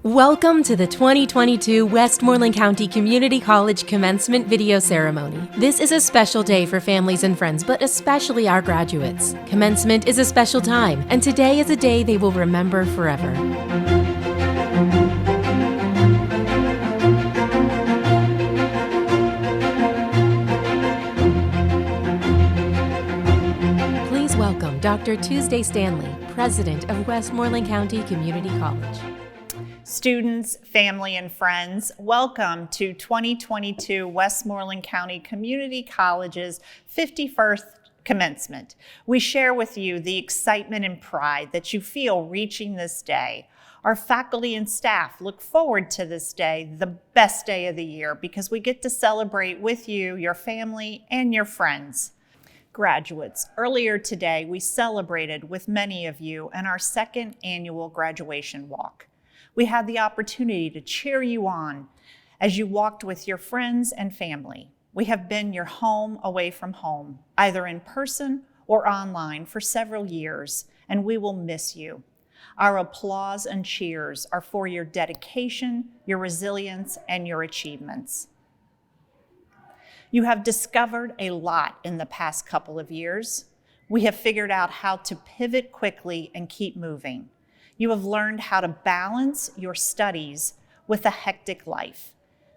Welcome to the 2022 Westmoreland County Community College Commencement Video Ceremony. This is a special day for families and friends, but especially our graduates. Commencement is a special time, and today is a day they will remember forever. Please welcome Dr. Tuesday Stanley, President of Westmoreland County Community College. Students, family, and friends, welcome to 2022 Westmoreland County Community College's 51st commencement. We share with you the excitement and pride that you feel reaching this day. Our faculty and staff look forward to this day, the best day of the year, because we get to celebrate with you, your family, and your friends. Graduates, earlier today we celebrated with many of you in our second annual graduation walk. We had the opportunity to cheer you on as you walked with your friends and family. We have been your home away from home, either in person or online for several years, and we will miss you. Our applause and cheers are for your dedication, your resilience, and your achievements. You have discovered a lot in the past couple of years. We have figured out how to pivot quickly and keep moving. You have learned how to balance your studies with a hectic life.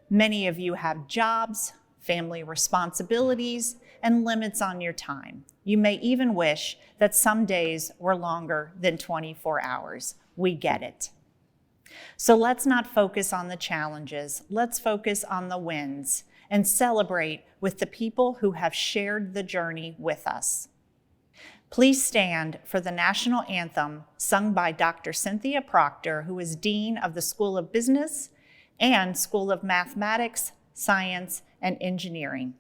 Many of you have jobs, family responsibilities, and limits on your time. You may even wish that some days were longer than 24 hours. We get it. So let's not focus on the challenges. Let's focus on the wins and celebrate with the people who have shared the journey with us. Please stand for the national anthem sung by Dr. Cynthia Proctor, who is Dean of the School of Business and School of Mathematics, Science, and Engineering.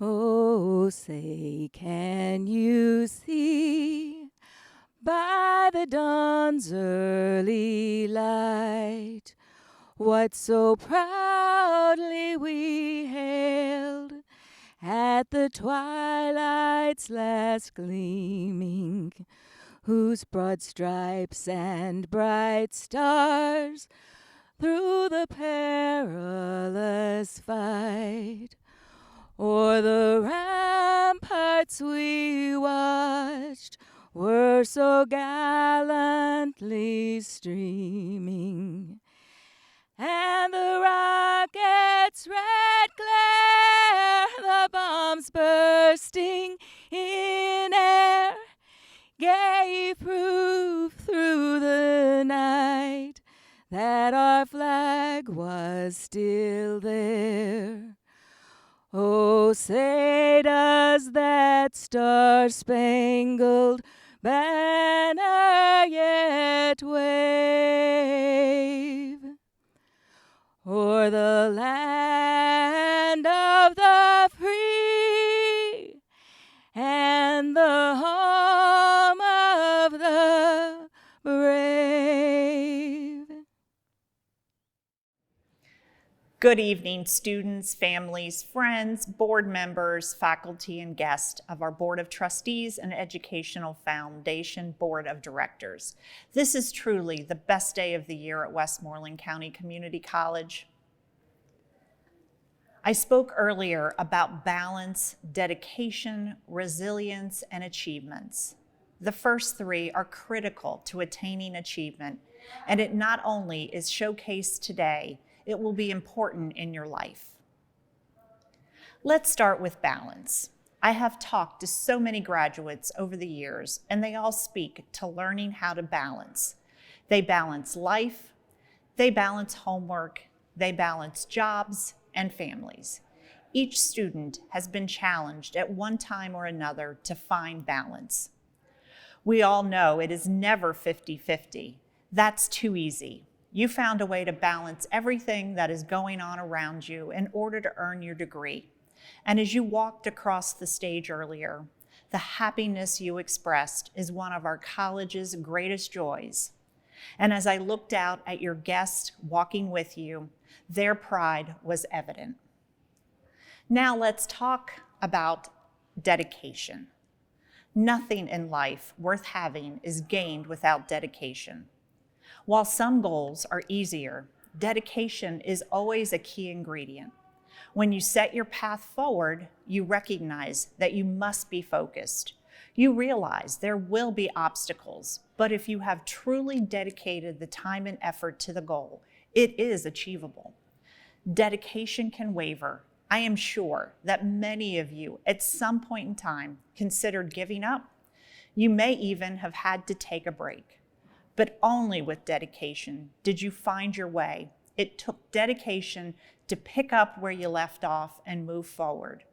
Oh, say, can you see by the dawn's early light what so proudly we hailed at the twilight's last gleaming, whose broad stripes and bright stars through the perilous fight o'er the ramparts we watched were so gallantly streaming. And the rocket's red glare, the bombs bursting in air, gave proof through the night that our flag was still there. Oh, say does that star-spangled banner yet wave o'er the land of the free and the home of the brave? Good evening, students, families, friends, board members, faculty, and guests of our Board of Trustees and Educational Foundation Board of Directors. This is truly the best day of the year at Westmoreland County Community College. I spoke earlier about balance, dedication, resilience, and achievements. The first three are critical to attaining achievement, and it not only is showcased today, it will be important in your life. Let's start with balance. I have talked to so many graduates over the years, and they all speak to learning how to balance. They balance life, they balance homework, they balance jobs and families. Each student has been challenged at one time or another to find balance. We all know it is never 50-50. That's too easy. You found a way to balance everything that is going on around you in order to earn your degree. And as you walked across the stage earlier, the happiness you expressed is one of our college's greatest joys. And as I looked out at your guests walking with you, their pride was evident. Now let's talk about dedication. Nothing in life worth having is gained without dedication. While some goals are easier, dedication is always a key ingredient. When you set your path forward, you recognize that you must be focused. You realize there will be obstacles, but if you have truly dedicated the time and effort to the goal, it is achievable. Dedication can waver. I am sure that many of you at some point in time considered giving up. You may even have had to take a break, but only with dedication did you find your way. It took dedication to pick up where you left off and move forward.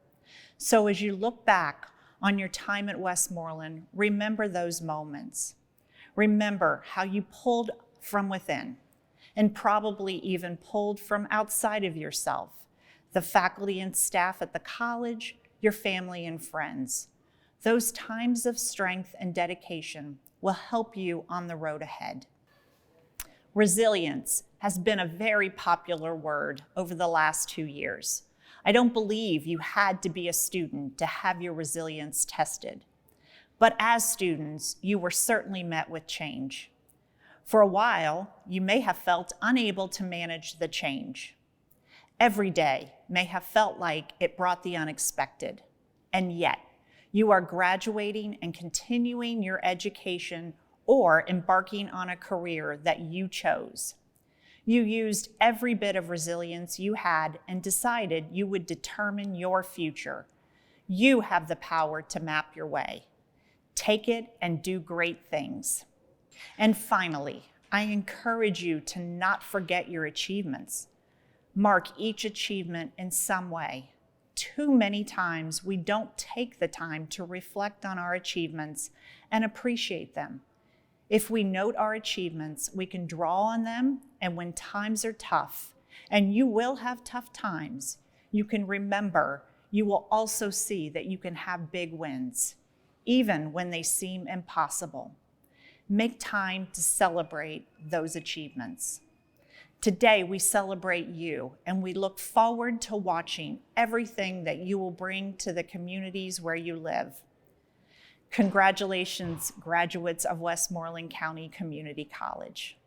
So as you look back on your time at Westmoreland, remember those moments. Remember how you pulled from within and probably even pulled from outside of yourself, the faculty and staff at the college, your family and friends. Those times of strength and dedication will help you on the road ahead. Resilience has been a very popular word over the last 2 years. I don't believe you had to be a student to have your resilience tested. But as students, you were certainly met with change. For a while, you may have felt unable to manage the change. Every day may have felt like it brought the unexpected. And yet, you are graduating and continuing your education or embarking on a career that you chose. You used every bit of resilience you had and decided you would determine your future. You have the power to map your way. Take it and do great things. And finally, I encourage you to not forget your achievements. Mark each achievement in some way. Too many times we don't take the time to reflect on our achievements and appreciate them. If we note our achievements, we can draw on them, and when times are tough, and you will have tough times, you can remember you will also see that you can have big wins, even when they seem impossible. Make time to celebrate those achievements. Today, we celebrate you, and we look forward to watching everything that you will bring to the communities where you live. Congratulations, graduates of Westmoreland County Community College.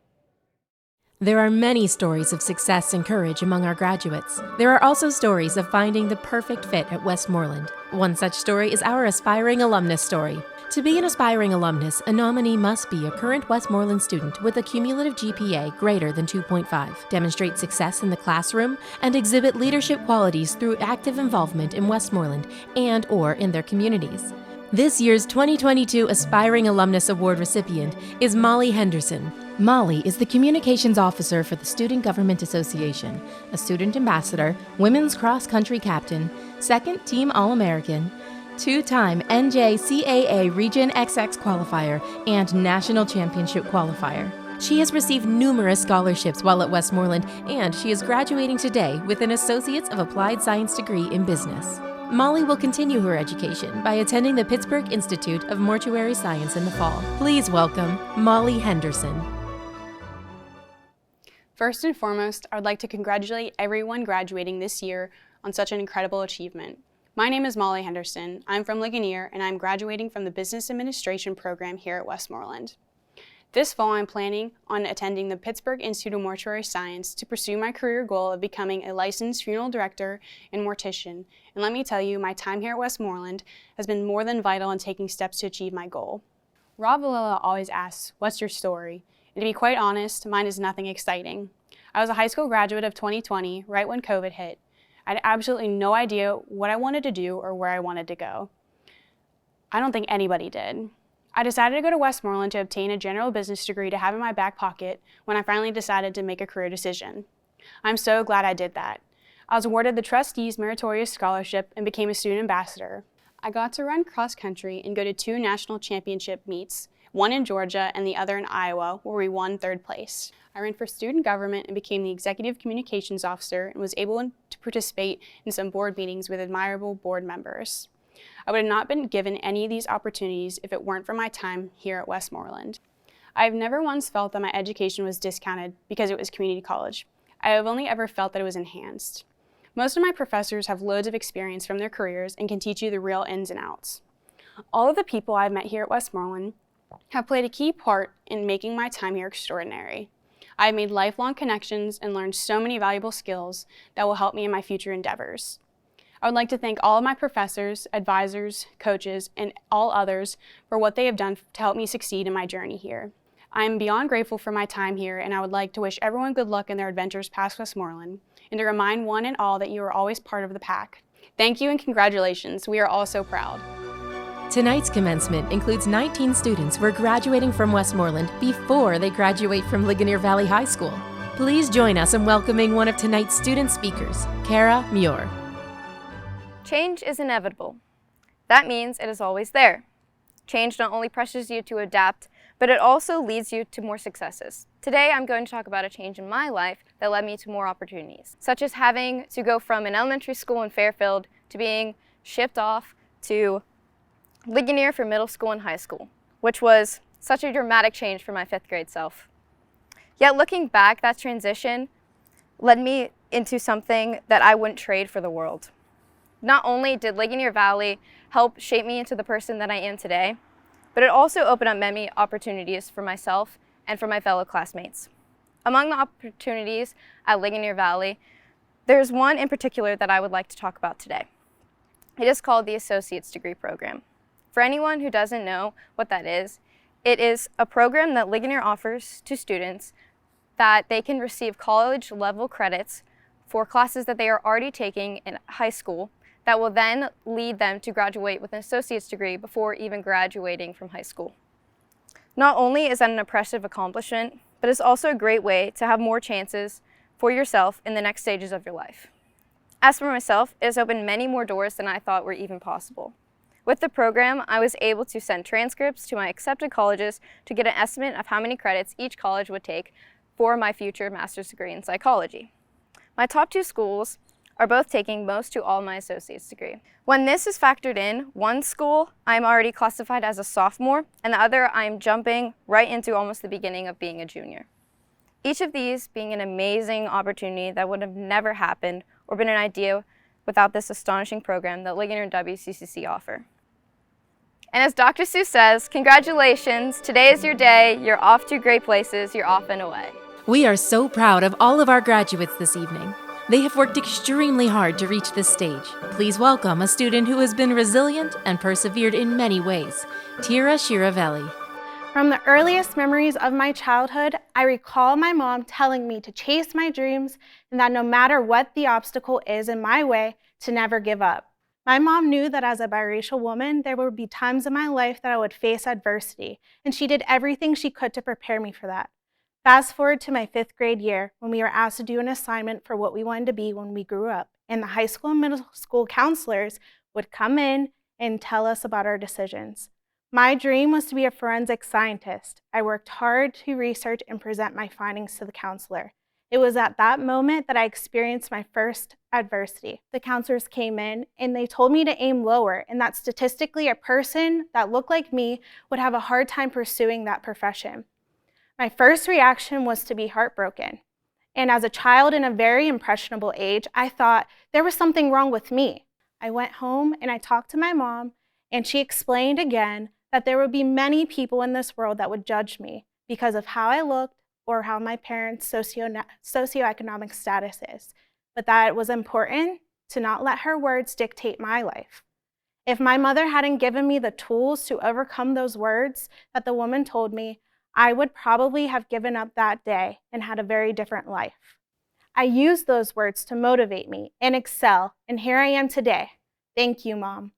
There are many stories of success and courage among our graduates. There are also stories of finding the perfect fit at Westmoreland. One such story is our aspiring alumnus story. To be an aspiring alumnus, a nominee must be a current Westmoreland student with a cumulative GPA greater than 2.5, demonstrate success in the classroom, and exhibit leadership qualities through active involvement in Westmoreland and/or in their communities. This year's 2022 Aspiring Alumnus Award recipient is Molly Henderson. Molly is the Communications Officer for the Student Government Association, a student ambassador, women's cross-country captain, second team All-American, two-time NJCAA Region XX qualifier, and national championship qualifier. She has received numerous scholarships while at Westmoreland, and she is graduating today with an Associates of Applied Science degree in business. Molly will continue her education by attending the Pittsburgh Institute of Mortuary Science in the fall. Please welcome Molly Henderson. First and foremost, I would like to congratulate everyone graduating this year on such an incredible achievement. My name is Molly Henderson. I'm from Ligonier, and I'm graduating from the Business Administration program here at Westmoreland. This fall, I'm planning on attending the Pittsburgh Institute of Mortuary Science to pursue my career goal of becoming a licensed funeral director and mortician. And let me tell you, my time here at Westmoreland has been more than vital in taking steps to achieve my goal. Rob Villella always asks, "What's your story?" And to be quite honest, mine is nothing exciting. I was a high school graduate of 2020, right when COVID hit. I had absolutely no idea what I wanted to do or where I wanted to go. I don't think anybody did. I decided to go to Westmoreland to obtain a general business degree to have in my back pocket when I finally decided to make a career decision. I'm so glad I did that. I was awarded the Trustees Meritorious Scholarship and became a student ambassador. I got to run cross country and go to 2 national championship meets, one in Georgia and the other in Iowa, where we won 3rd place. I ran for student government and became the executive communications officer and was able to participate in some board meetings with admirable board members. I would have not been given any of these opportunities if it weren't for my time here at Westmoreland. I have never once felt that my education was discounted because it was community college. I have only ever felt that it was enhanced. Most of my professors have loads of experience from their careers and can teach you the real ins and outs. All of the people I've met here at Westmoreland have played a key part in making my time here extraordinary. I have made lifelong connections and learned so many valuable skills that will help me in my future endeavors. I would like to thank all of my professors, advisors, coaches, and all others for what they have done to help me succeed in my journey here. I am beyond grateful for my time here, and I would like to wish everyone good luck in their adventures past Westmoreland, and to remind one and all that you are always part of the pack. Thank you and congratulations. We are all so proud. Tonight's commencement includes 19 students who are graduating from Westmoreland before they graduate from Ligonier Valley High School. Please join us in welcoming one of tonight's student speakers, Kara Muir. Change is inevitable. That means it is always there. Change not only pressures you to adapt, but it also leads you to more successes. Today, I'm going to talk about a change in my life that led me to more opportunities, such as having to go from an elementary school in Fairfield to being shipped off to Ligonier for middle school and high school, which was such a dramatic change for my 5th grade self. Yet looking back, that transition led me into something that I wouldn't trade for the world. Not only did Ligonier Valley help shape me into the person that I am today, but it also opened up many opportunities for myself and for my fellow classmates. Among the opportunities at Ligonier Valley, there's one in particular that I would like to talk about today. It is called the Associate's Degree Program. For anyone who doesn't know what that is, it is a program that Ligonier offers to students that they can receive college-level credits for classes that they are already taking in high school that will then lead them to graduate with an associate's degree before even graduating from high school. Not only is that an impressive accomplishment, but it's also a great way to have more chances for yourself in the next stages of your life. As for myself, it has opened many more doors than I thought were even possible. With the program, I was able to send transcripts to my accepted colleges to get an estimate of how many credits each college would take for my future master's degree in psychology. My top 2 schools are both taking most to all my associate's degree. When this is factored in, one school I'm already classified as a sophomore, and the other I'm jumping right into almost the beginning of being a junior. Each of these being an amazing opportunity that would have never happened or been an idea without this astonishing program that Ligonier and WCCC offer. And as Dr. Seuss says, congratulations, today is your day, you're off to great places, you're off and away. We are so proud of all of our graduates this evening. They have worked extremely hard to reach this stage. Please welcome a student who has been resilient and persevered in many ways, Tira Shiravelli. From the earliest memories of my childhood, I recall my mom telling me to chase my dreams and that no matter what the obstacle is in my way, to never give up. My mom knew that as a biracial woman, there would be times in my life that I would face adversity, and she did everything she could to prepare me for that. Fast forward to my 5th grade year, when we were asked to do an assignment for what we wanted to be when we grew up, and the high school and middle school counselors would come in and tell us about our decisions. My dream was to be a forensic scientist. I worked hard to research and present my findings to the counselor. It was at that moment that I experienced my first adversity. The counselors came in and they told me to aim lower, and that statistically a person that looked like me would have a hard time pursuing that profession. My first reaction was to be heartbroken. And as a child in a very impressionable age, I thought there was something wrong with me. I went home and I talked to my mom, and she explained again that there would be many people in this world that would judge me because of how I looked or how my parents' socioeconomic status is, but that it was important to not let her words dictate my life. If my mother hadn't given me the tools to overcome those words that the woman told me, I would probably have given up that day and had a very different life. I used those words to motivate me and excel, and here I am today. Thank you, Mom.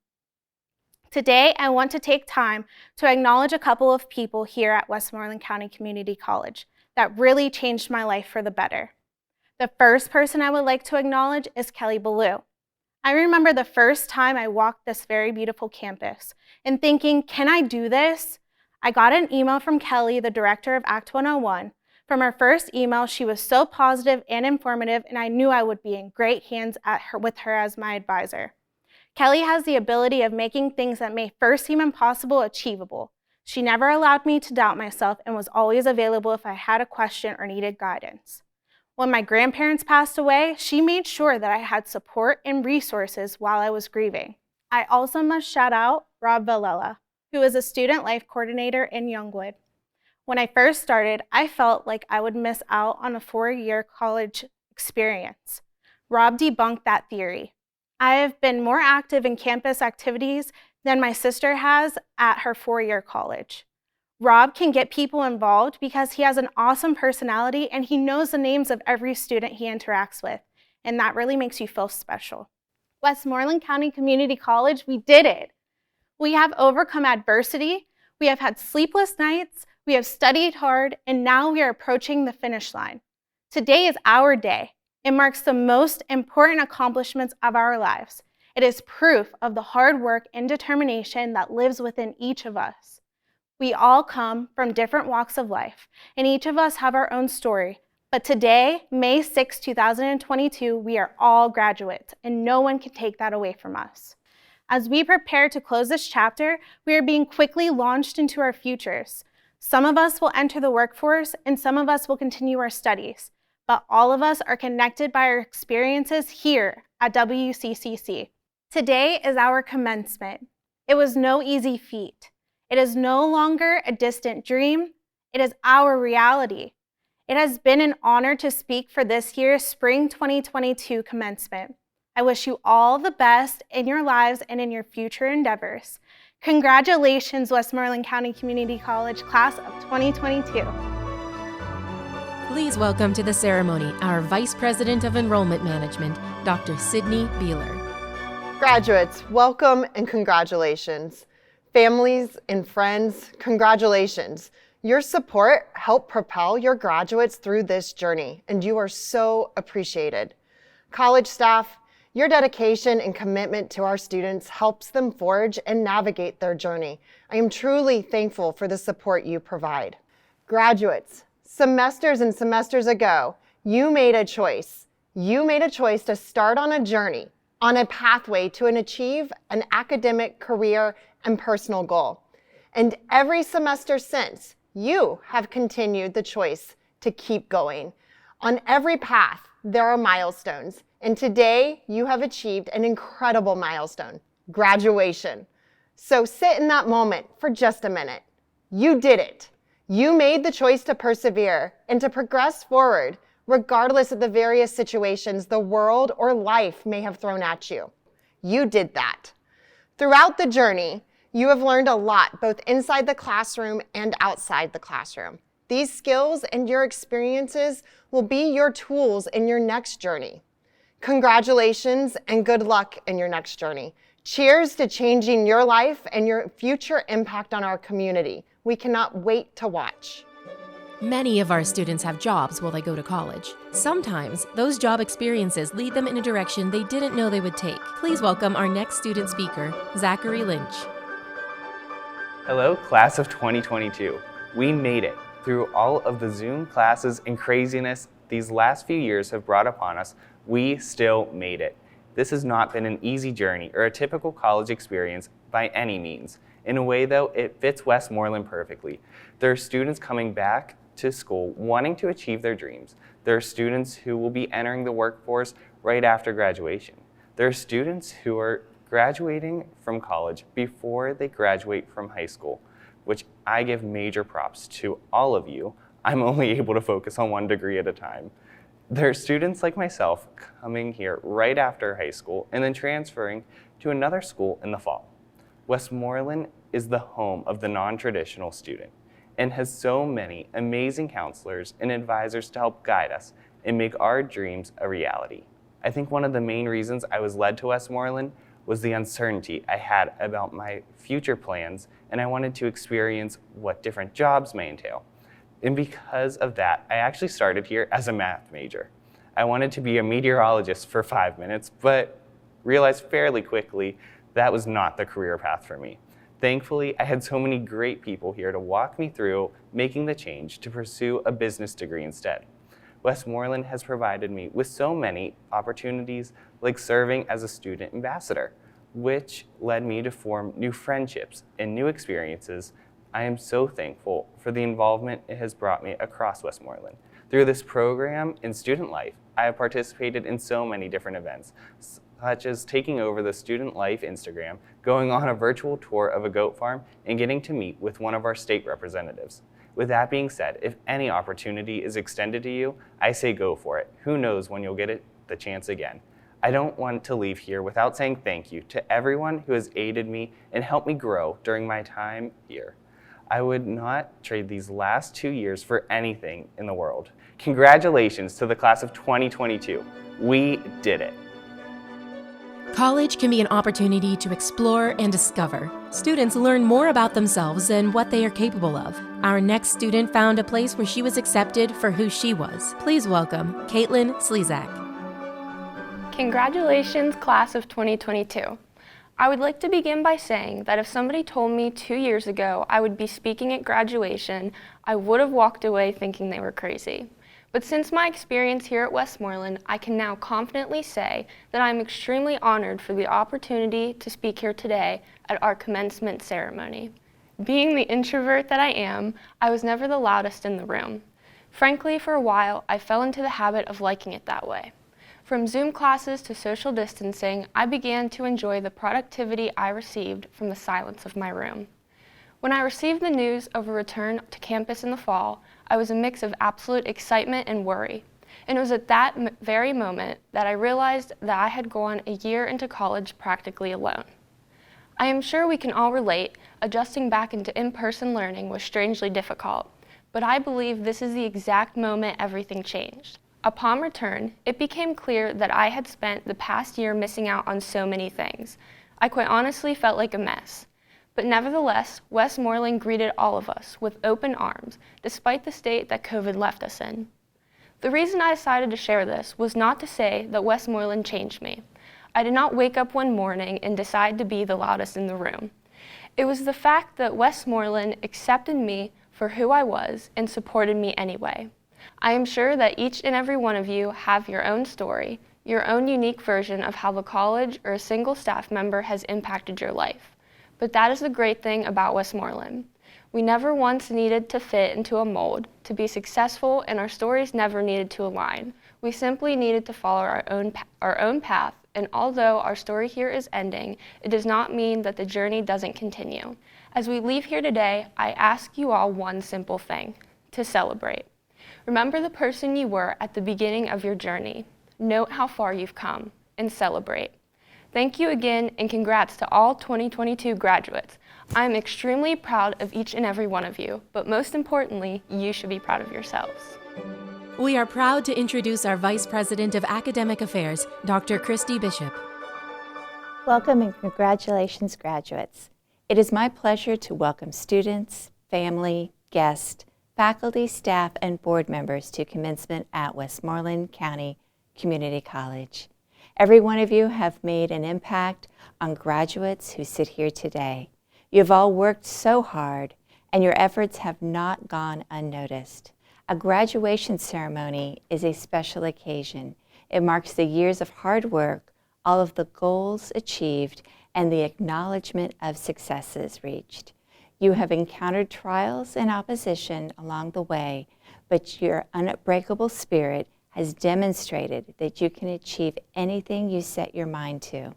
Today, I want to take time to acknowledge a couple of people here at Westmoreland County Community College that really changed my life for the better. The first person I would like to acknowledge is Kelly Ballou. I remember the first time I walked this very beautiful campus and thinking, can I do this? I got an email from Kelly, the director of Act 101. From her first email, she was so positive and informative, and I knew I would be in great hands with her as my advisor. Kelly has the ability of making things that may first seem impossible achievable. She never allowed me to doubt myself and was always available if I had a question or needed guidance. When my grandparents passed away, she made sure that I had support and resources while I was grieving. I also must shout out Rob Valella, who is a student life coordinator in Youngwood. When I first started, I felt like I would miss out on a 4-year college experience. Rob debunked that theory. I have been more active in campus activities than my sister has at her 4-year college. Rob can get people involved because he has an awesome personality and he knows the names of every student he interacts with, and that really makes you feel special. Westmoreland County Community College, we did it. We have overcome adversity, we have had sleepless nights, we have studied hard, and now we are approaching the finish line. Today is our day. It marks the most important accomplishments of our lives. It is proof of the hard work and determination that lives within each of us. We all come from different walks of life, and each of us have our own story. But today, May 6, 2022, we are all graduates, and no one can take that away from us. As we prepare to close this chapter, we are being quickly launched into our futures. Some of us will enter the workforce, and some of us will continue our studies. But all of us are connected by our experiences here at WCCC. Today is our commencement. It was no easy feat. It is no longer a distant dream. It is our reality. It has been an honor to speak for this year's Spring 2022 commencement. I wish you all the best in your lives and in your future endeavors. Congratulations, Westmoreland County Community College Class of 2022. Please welcome to the ceremony our Vice President of Enrollment Management, Dr. Sydney Beeler. Graduates, welcome and congratulations. Families and friends, congratulations. Your support helped propel your graduates through this journey, and you are so appreciated. College staff, your dedication and commitment to our students helps them forge and navigate their journey. I am truly thankful for the support you provide. Graduates, semesters and semesters ago, you made a choice. You made a choice to start on a journey, on a pathway to achieve an academic, career, and personal goal. And every semester since, you have continued the choice to keep going. On every path, there are milestones. And today, you have achieved an incredible milestone, graduation. So sit in that moment for just a minute. You did it. You made the choice to persevere and to progress forward, regardless of the various situations the world or life may have thrown at you. You did that. Throughout the journey, you have learned a lot, both inside the classroom and outside the classroom. These skills and your experiences will be your tools in your next journey. Congratulations and good luck in your next journey. Cheers to changing your life and your future impact on our community. We cannot wait to watch. Many of our students have jobs while they go to college. Sometimes, those job experiences lead them in a direction they didn't know they would take. Please welcome our next student speaker, Zachary Lynch. Hello, class of 2022. We made it. Through all of the Zoom classes and craziness these last few years have brought upon us, we still made it. This has not been an easy journey or a typical college experience by any means. In a way, though, it fits Westmoreland perfectly. There are students coming back to school wanting to achieve their dreams. There are students who will be entering the workforce right after graduation. There are students who are graduating from college before they graduate from high school, which I give major props to all of you. I'm only able to focus on one degree at a time. There are students like myself coming here right after high school and then transferring to another school in the fall. Westmoreland is the home of the non-traditional student and has so many amazing counselors and advisors to help guide us and make our dreams a reality. I think one of the main reasons I was led to Westmoreland was the uncertainty I had about my future plans, and I wanted to experience what different jobs may entail. And because of that, I actually started here as a math major. I wanted to be a meteorologist for 5 minutes, but realized fairly quickly that was not the career path for me. Thankfully, I had so many great people here to walk me through making the change to pursue a business degree instead. Westmoreland has provided me with so many opportunities, like serving as a student ambassador, which led me to form new friendships and new experiences. I am so thankful for the involvement it has brought me across Westmoreland. Through this program in student life, I have participated in so many different events, such as taking over the Student Life Instagram, going on a virtual tour of a goat farm, and getting to meet with one of our state representatives. With that being said, if any opportunity is extended to you, I say go for it. Who knows when you'll get the chance again. I don't want to leave here without saying thank you to everyone who has aided me and helped me grow during my time here. I would not trade these last 2 years for anything in the world. Congratulations to the class of 2022. We did it. College can be an opportunity to explore and discover. Students learn more about themselves and what they are capable of. Our next student found a place where she was accepted for who she was. Please welcome Caitlin Slezak. Congratulations, class of 2022. I would like to begin by saying that if somebody told me 2 years ago I would be speaking at graduation, I would have walked away thinking they were crazy. But since my experience here at Westmoreland, I can now confidently say that I am extremely honored for the opportunity to speak here today at our commencement ceremony. Being the introvert that I am, I was never the loudest in the room. Frankly, for a while, I fell into the habit of liking it that way. From Zoom classes to social distancing, I began to enjoy the productivity I received from the silence of my room. When I received the news of a return to campus in the fall, I was a mix of absolute excitement and worry. And it was at that very moment that I realized that I had gone a year into college practically alone. I am sure we can all relate, adjusting back into in-person learning was strangely difficult, but I believe this is the exact moment everything changed. Upon return, it became clear that I had spent the past year missing out on so many things. I quite honestly felt like a mess. But nevertheless, Westmoreland greeted all of us with open arms, despite the state that COVID left us in. The reason I decided to share this was not to say that Westmoreland changed me. I did not wake up one morning and decide to be the loudest in the room. It was the fact that Westmoreland accepted me for who I was and supported me anyway. I am sure that each and every one of you have your own story, your own unique version of how the college or a single staff member has impacted your life. But that is the great thing about Westmoreland. We never once needed to fit into a mold to be successful, and our stories never needed to align. We simply needed to follow our own path, and although our story here is ending, it does not mean that the journey doesn't continue. As we leave here today, I ask you all one simple thing: to celebrate. Remember the person you were at the beginning of your journey. Note how far you've come, and celebrate. Thank you again, and congrats to all 2022 graduates. I am extremely proud of each and every one of you, but most importantly, you should be proud of yourselves. We are proud to introduce our Vice President of Academic Affairs, Dr. Christy Bishop. Welcome and congratulations, graduates. It is my pleasure to welcome students, family, guests, faculty, staff, and board members to commencement at Westmoreland County Community College. Every one of you have made an impact on graduates who sit here today. You have all worked so hard, and your efforts have not gone unnoticed. A graduation ceremony is a special occasion. It marks the years of hard work, all of the goals achieved, and the acknowledgement of successes reached. You have encountered trials and opposition along the way, but your unbreakable spirit has demonstrated that you can achieve anything you set your mind to.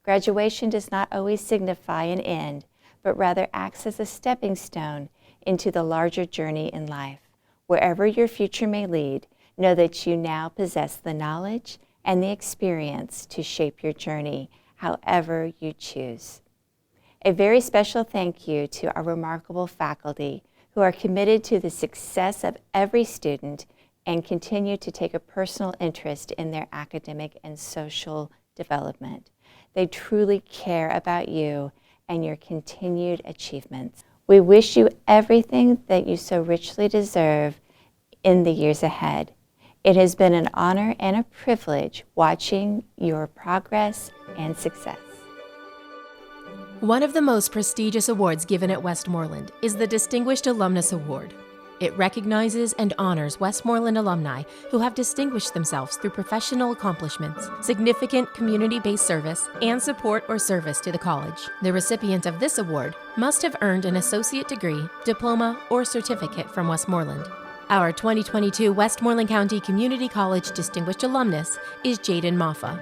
Graduation does not always signify an end, but rather acts as a stepping stone into the larger journey in life. Wherever your future may lead, know that you now possess the knowledge and the experience to shape your journey, however you choose. A very special thank you to our remarkable faculty who are committed to the success of every student and continue to take a personal interest in their academic and social development. They truly care about you and your continued achievements. We wish you everything that you so richly deserve in the years ahead. It has been an honor and a privilege watching your progress and success. One of the most prestigious awards given at Westmoreland is the Distinguished Alumnus Award. It recognizes and honors Westmoreland alumni who have distinguished themselves through professional accomplishments, significant community-based service, and support or service to the college. The recipient of this award must have earned an associate degree, diploma, or certificate from Westmoreland. Our 2022 Westmoreland County Community College Distinguished Alumnus is Jaden Maffa.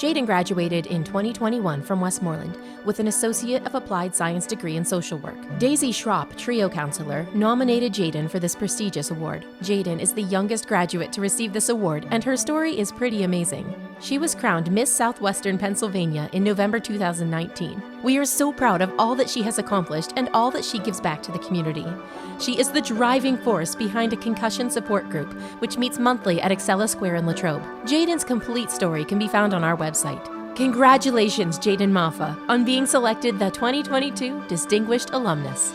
Jaden graduated in 2021 from Westmoreland with an Associate of Applied Science degree in social work. Daisy Schropp, trio counselor, nominated Jaden for this prestigious award. Jaden is the youngest graduate to receive this award, and her story is pretty amazing. She was crowned Miss Southwestern Pennsylvania in November 2019. We are so proud of all that she has accomplished and all that she gives back to the community. She is the driving force behind a concussion support group, which meets monthly at Excella Square in Latrobe. Jaden's complete story can be found on our website. Congratulations, Jaden Maffa, on being selected the 2022 Distinguished Alumnus.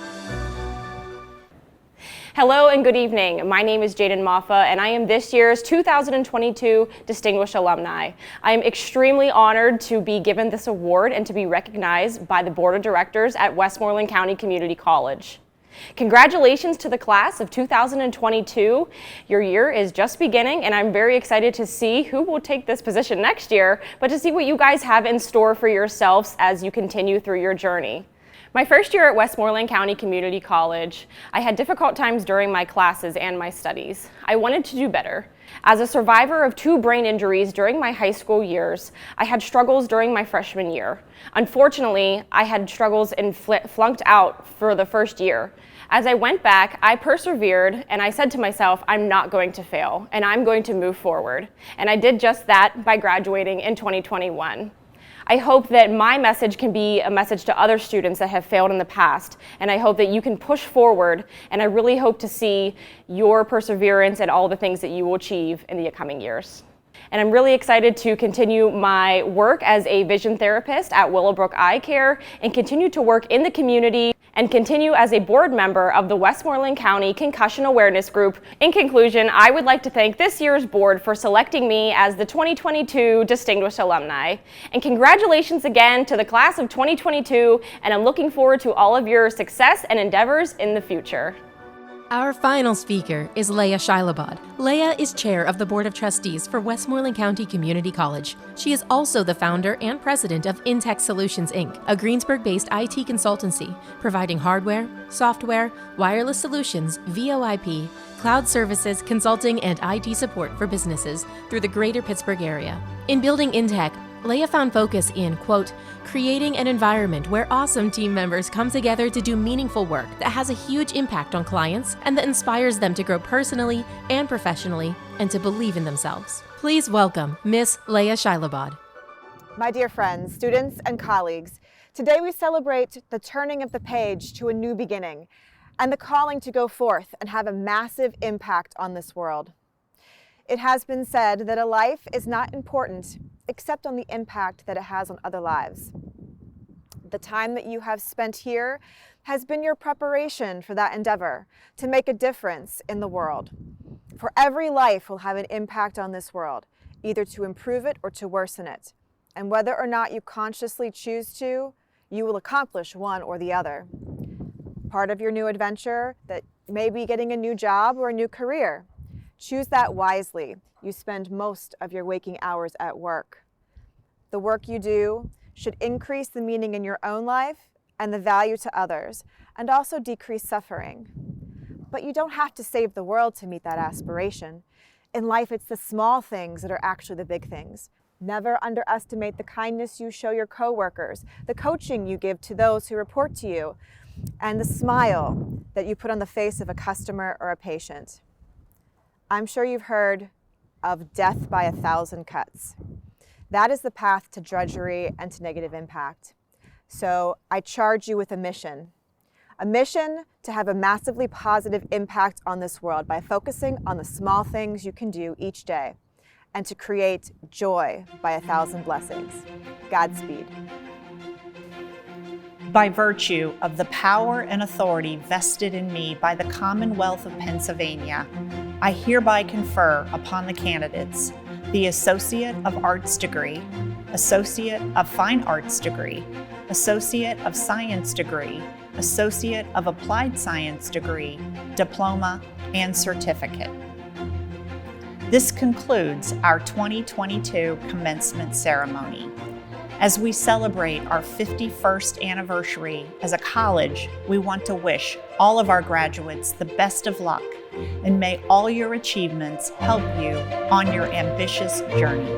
Hello and good evening. My name is Jaden Maffa and I am this year's 2022 Distinguished Alumni. I am extremely honored to be given this award and to be recognized by the Board of Directors at Westmoreland County Community College. Congratulations to the class of 2022. Your year is just beginning and I'm very excited to see who will take this position next year, but to see what you guys have in store for yourselves as you continue through your journey. My first year at Westmoreland County Community College, I had difficult times during my classes and my studies. I wanted to do better. As a survivor of 2 brain injuries during my high school years, I had struggles during my freshman year. Unfortunately, I had struggles and flunked out for the first year. As I went back, I persevered and I said to myself, I'm not going to fail and I'm going to move forward. And I did just that by graduating in 2021. I hope that my message can be a message to other students that have failed in the past, and I hope that you can push forward, and I really hope to see your perseverance and all the things that you will achieve in the coming years. And I'm really excited to continue my work as a vision therapist at Willowbrook Eye Care and continue to work in the community and continue as a board member of the Westmoreland County Concussion Awareness Group. In conclusion, I would like to thank this year's board for selecting me as the 2022 Distinguished Alumni. And congratulations again to the class of 2022, and I'm looking forward to all of your success and endeavors in the future. Our final speaker is Leah Shilabad. Leah is chair of the Board of Trustees for Westmoreland County Community College. She is also the founder and president of Intech Solutions, Inc., a Greensburg-based IT consultancy providing hardware, software, wireless solutions, VoIP, cloud services, consulting, and IT support for businesses through the greater Pittsburgh area. In building Intech, Leah found focus in, quote, creating an environment where awesome team members come together to do meaningful work that has a huge impact on clients and that inspires them to grow personally and professionally and to believe in themselves. Please welcome Miss Leah Shilabad. My dear friends, students, and colleagues, today we celebrate the turning of the page to a new beginning and the calling to go forth and have a massive impact on this world. It has been said that a life is not important except on the impact that it has on other lives. The time that you have spent here has been your preparation for that endeavor to make a difference in the world. For every life will have an impact on this world, either to improve it or to worsen it. And whether or not you consciously choose to, you will accomplish one or the other. Part of your new adventure that may be getting a new job or a new career. Choose that wisely. You spend most of your waking hours at work. The work you do should increase the meaning in your own life and the value to others, and also decrease suffering. But you don't have to save the world to meet that aspiration. In life, it's the small things that are actually the big things. Never underestimate the kindness you show your coworkers, the coaching you give to those who report to you, and the smile that you put on the face of a customer or a patient. I'm sure you've heard of death by 1,000 cuts. That is the path to drudgery and to negative impact. So I charge you with a mission to have a massively positive impact on this world by focusing on the small things you can do each day and to create joy by 1,000 blessings. Godspeed. By virtue of the power and authority vested in me by the Commonwealth of Pennsylvania, I hereby confer upon the candidates the Associate of Arts degree, Associate of Fine Arts degree, Associate of Science degree, Associate of Applied Science degree, diploma, and certificate. This concludes our 2022 commencement ceremony. As we celebrate our 51st anniversary as a college, we want to wish all of our graduates the best of luck, and may all your achievements help you on your ambitious journey.